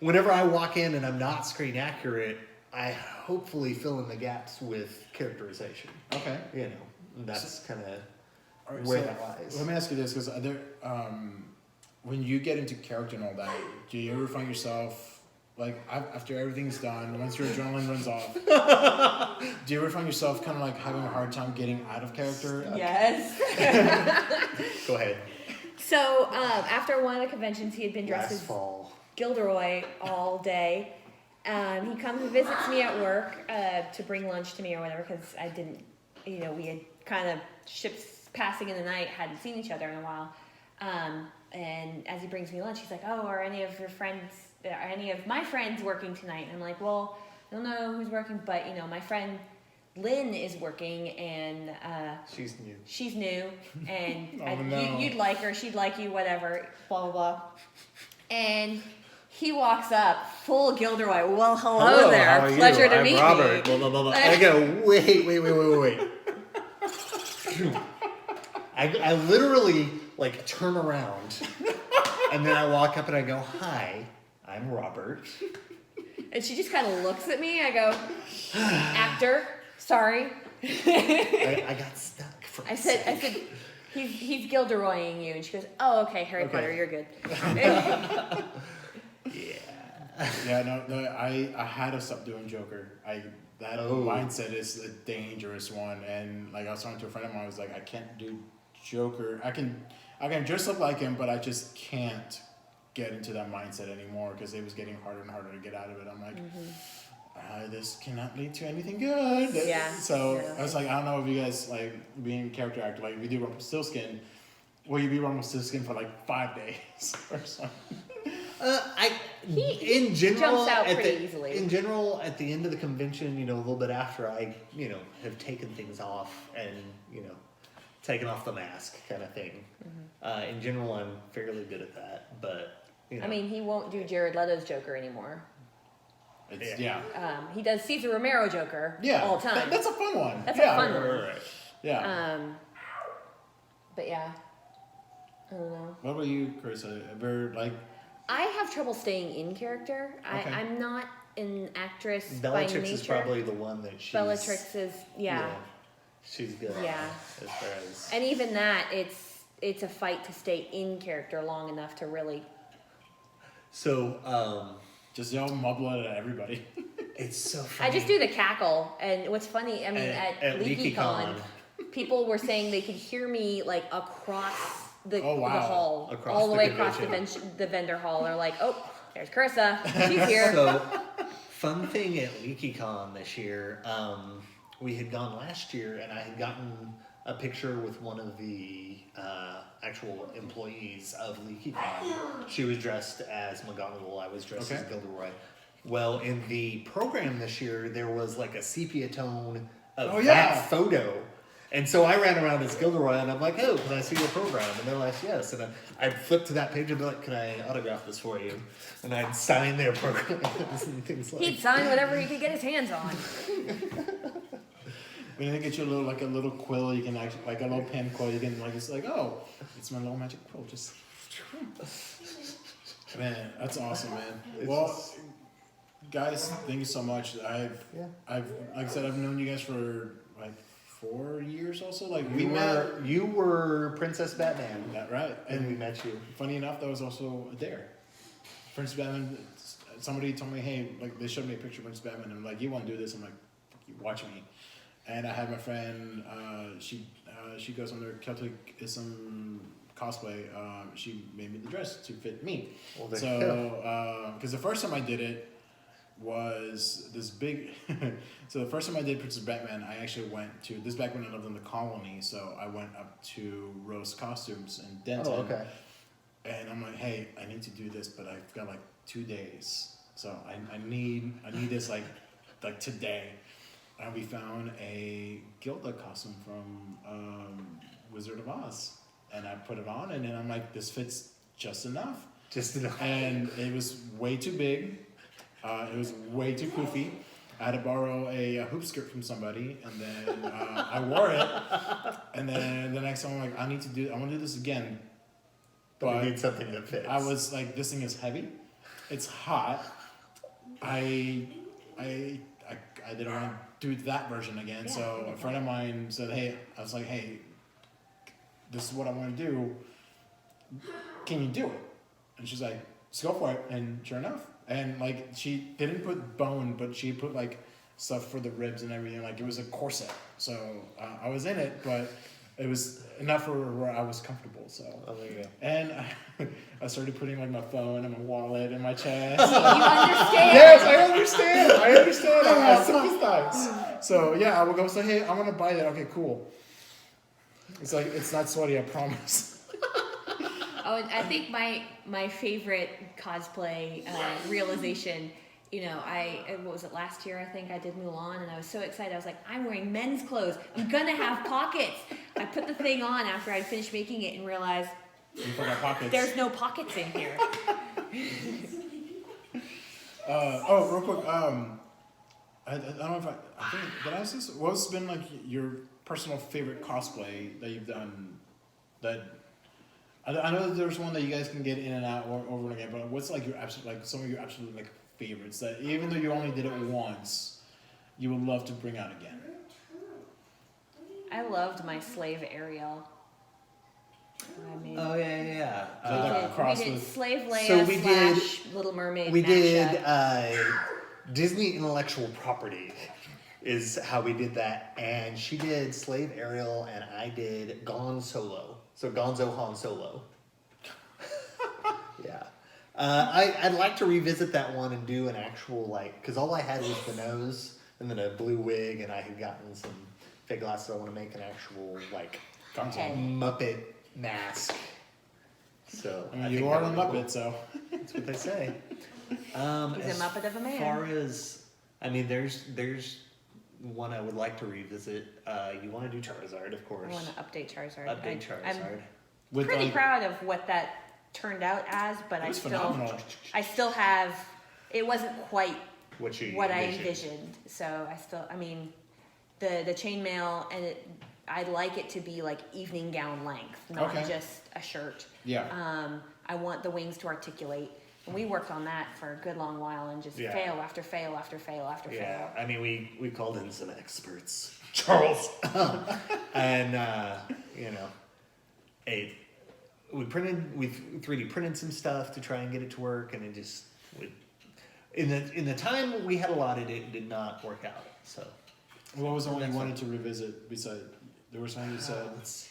whenever I walk in and I'm not screen accurate, I hopefully fill in the gaps with characterization. Okay. And that's kind of All right, where so that lies. let me ask you this, because when you get into character and all that, do you ever find yourself, like, after everything's done, once your adrenaline runs off, do you ever find yourself kind of like having a hard time getting out of character? Yes. Go ahead. So after one of the conventions, he had been dressed Last as fall. Gilderoy all day. He comes and visits me at work to bring lunch to me or whatever, because I didn't, we had kind of ships passing in the night, hadn't seen each other in a while. And as he brings me lunch, he's like, oh, are any of my friends working tonight? And I'm like, well, I don't know who's working, but, my friend Lynn is working, and She's new. and Oh, no. you'd like her, she'd like you, whatever, blah, blah, blah. And he walks up, full Gilderoy. Well, hello there. How are you? Pleasure to I'm meet Robert. me. Blah, blah, blah, blah. I go, wait. I literally like turn around and then I walk up and I go, hi, I'm Robert. And she just kind of looks at me. I go, actor, sorry. I got stuck for a I said, sec. he's Gilderoying you. And she goes, oh, okay, Harry Okay. Potter, you're good. Yeah, no, I had to stop doing Joker. That mindset is a dangerous one, and like I was talking to a friend of mine, I was like, I can't do Joker. I can dress up like him, but I just can't get into that mindset anymore because it was getting harder and harder to get out of it. I'm like, this cannot lead to anything good. Yeah. So Yeah. I was like, I don't know if you guys like being a character actor, like if you do Rumpelstiltskin, will you be Rumpelstiltskin for like 5 days or something? He in general jumps out at pretty the, easily. In general, at the end of the convention, a little bit after I, have taken things off and taken off the mask kind of thing. In general, I'm fairly good at that, but I mean, he won't do Jared Leto's Joker anymore. Yeah. He does Cesar Romero Joker all the time. That's a fun one. That's a fun one. Right. Yeah. But yeah, I don't know. What about you, Carissa? Ever I have trouble staying in character. Okay. I'm not an actress by Bellatrix nature. is probably the one that she's... Bellatrix is, she's good Yeah. at, as far as... And even that, it's a fight to stay in character long enough to really... So, just yell mumble it at everybody. it's so funny. I just do the cackle, and what's funny, I mean, at LeakyCon, people were saying they could hear me like across the hall, all the way across the vendor hall. They're like, "Oh, there's Carissa. She's here." So, fun thing at LeakyCon this year, we had gone last year, and I had gotten a picture with one of the actual employees of LeakyCon. She was dressed as McGonagall. I was dressed as Gilderoy. Well, in the program this year, there was like a sepia tone of that photo. And so I ran around as Gilderoy, and I'm like, "Oh, can I see your program?" And they're like, "Yes." And I'd flip to that page and be like, "Can I autograph this for you?" And I'd sign their programs and things like that. He'd sign whatever he could get his hands on. We need to get you a little quill. You can actually a little pen quill. You can it's it's my little magic quill. Just man, that's awesome, man. Well, guys, thank you so much. I've like I said, I've known you guys for 4 years also. You were Princess Batman. That right. And we met you. Funny enough, that was also a dare. Princess Batman, somebody told me, hey, they showed me a picture of Princess Batman, and I'm like, you want to do this? I'm like, fuck you, watch me. And I had my friend, she goes under Celticism cosplay. She made me the dress to fit me. Well, because the first time I did it was this big. So the first time I did Princess Batman, I actually went to this back when I lived in the colony. So I went up to Rose Costumes in Denton. Oh, okay. And I'm like, hey, I need to do this, but I've got 2 days, so I need this like today. And we found a Gilda costume from Wizard of Oz, and I put it on, and then I'm like, this fits just enough. Just enough. And it was way too big. It was way too poofy. I had to borrow a hoop skirt from somebody, and then I wore it. And then the next time I'm like, I want to do this again. But we need something that fits. I was like, this thing is heavy. It's hot. I didn't want to do that version again. Yeah. So a friend of mine said, hey, this is what I want to do. Can you do it? And she's like, let's go for it. And sure enough. And she didn't put bone, but she put stuff for the ribs and everything. It was a corset. So I was in it, but it was enough for where I was comfortable. So, there you go. And I started putting my phone and my wallet in my chest. You understand? Yes, I understand. I sympathize. So yeah, I would go say, hey, I want to buy that. Okay, cool. It's not sweaty, I promise. Oh, and I think my favorite cosplay realization, what was it, last year I think I did Mulan, and I was so excited. I was like, I'm wearing men's clothes. I'm going to have pockets. I put the thing on after I'd finished making it and realized there's no pockets in here. Real quick, I don't know if I think, did I ask this? What's been your personal favorite cosplay that you've done that... I know that there's one that you guys can get in and out over and again, but what's your absolute some of your absolute favorites that even though you only did it once, you would love to bring out again? I loved my slave Ariel. Oh yeah. We did Slave Leia / Little Mermaid. We did Disney intellectual property is how we did that, and she did Slave Ariel, and I did Gone Solo. So Gonzo Han Solo. Yeah. I'd like to revisit that one and do an actual, because all I had was the nose and then a blue wig, and I had gotten some fake glasses. I want to make an actual, Muppet mask. So you are a Muppet, so. That's what they say. He's a Muppet of a man. As far as, I mean, there's one I would like to revisit. You want to do Charizard, of course. I want to update Charizard. Update Charizard. I'm pretty proud of what that turned out as, but I still have. It wasn't quite what I envisioned. So I mean, the chainmail and I'd like it to be like evening gown length, not just a shirt. Yeah. I want the wings to articulate. And we worked on that for a good long while and just fail after fail after fail after fail. Yeah, I mean, we called in some experts, Charles, and you know, we 3D printed some stuff to try and get it to work, and it just in the time we had allotted, it did not work out. So, what was the one you wanted to revisit? Besides, there was something you said. Let's see.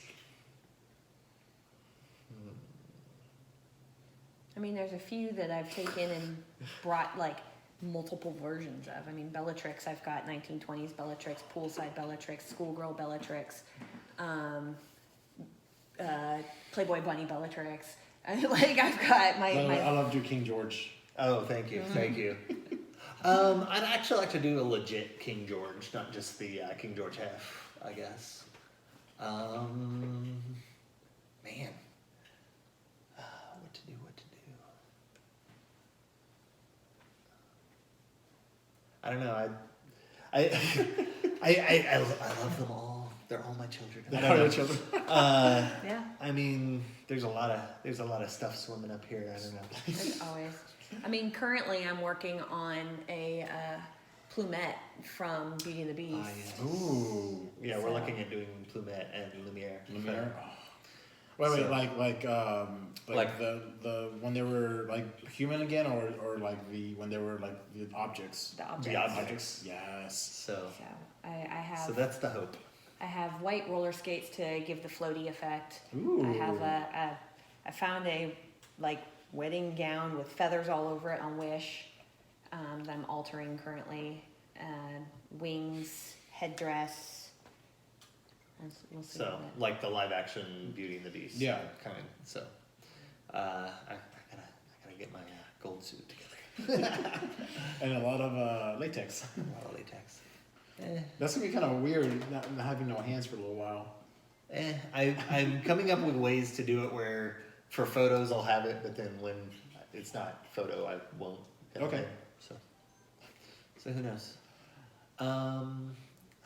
I mean, there's a few that I've taken and brought like multiple versions of. I mean, Bellatrix, I've got 1920s Bellatrix, poolside Bellatrix, schoolgirl Bellatrix, Playboy Bunny Bellatrix. Like I've got my. I loved your King George. Oh, thank you, thank you. I'd actually like to do a legit King George, not just the King George F, I guess. Man. What to do? I don't know. I love them all. They're all my children. They're all your children. Yeah. I mean, there's a lot of stuff swimming up here. I don't know. There's always. I mean, currently I'm working on a plumette from Beauty and the Beast. Yeah. Ooh. Yeah, we're looking at doing Plumette and Lumiere. Lumiere. Wait, like the when they were like human again, or like when they were like the objects. The objects. The objects. Yes. So I have. So that's the hope. I have white roller skates to give the floaty effect. Ooh. I have I found a like wedding gown with feathers all over it on Wish that I'm altering currently. Wings, headdress. We'll see So like the live action Beauty and the Beast. Yeah. Kind of. So I gotta get my gold suit together. And a lot of latex. A lot of latex. That's gonna be kind of weird not having no hands for a little while. I'm coming up with ways to do it where for photos I'll have it, but then when it's not photo I won't. Okay. So who knows? I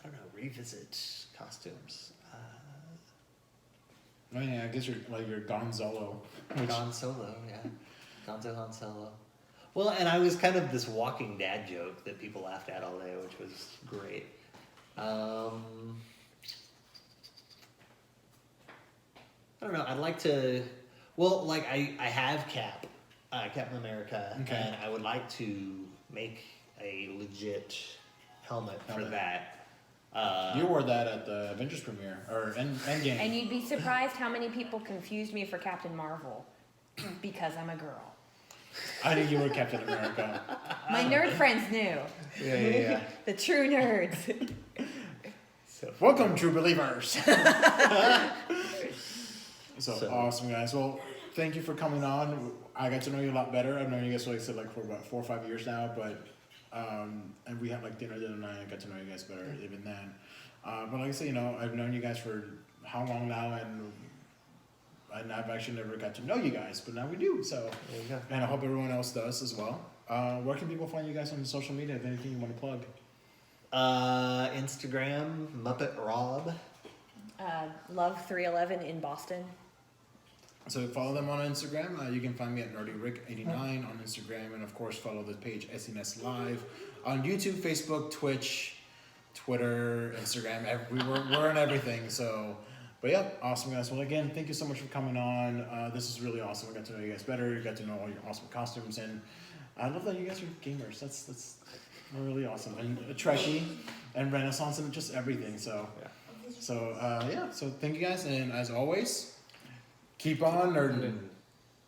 don't know. Revisit costumes. I mean, I guess you're Gonzalo. Han Solo, yeah. Gonzo Han Solo. Well, and I was kind of this walking dad joke that people laughed at all day, which was great. I don't know. I'd like to. Well, like I have Captain America, and I would like to make a legit helmet for that. You wore that at the Avengers premiere or Endgame. And you'd be surprised how many people confused me for Captain Marvel because I'm a girl. I knew you were Captain America. My nerd friends knew. Yeah. The true nerds. So Welcome, true believers. So awesome, guys. Well, thank you for coming on. I got to know you a lot better. I've known you guys, like I said, like for about 4 or 5 years now, but and we had like dinner the other night. I got to know you guys better even then. But like I said, I've known you guys for how long now, and I've actually never got to know you guys, but now we do. So, there you go. and I hope everyone else does as well. Where can people find you guys on social media? If anything you want to plug? Instagram, Muppet Rob. Love 311 in Boston. So follow them on Instagram. You can find me at NerdyRick89 on Instagram, and of course follow the page SNS Live on YouTube, Facebook, Twitch, Twitter, Instagram. We're on everything. So, but yeah, awesome guys. Well, again, thank you so much for coming on. This is really awesome. I got to know you guys better. You got to know all your awesome costumes, and I love that you guys are gamers. That's really awesome, and a Trekkie and Renaissance and just everything. So, So thank you guys, and as always. Keep on nerding.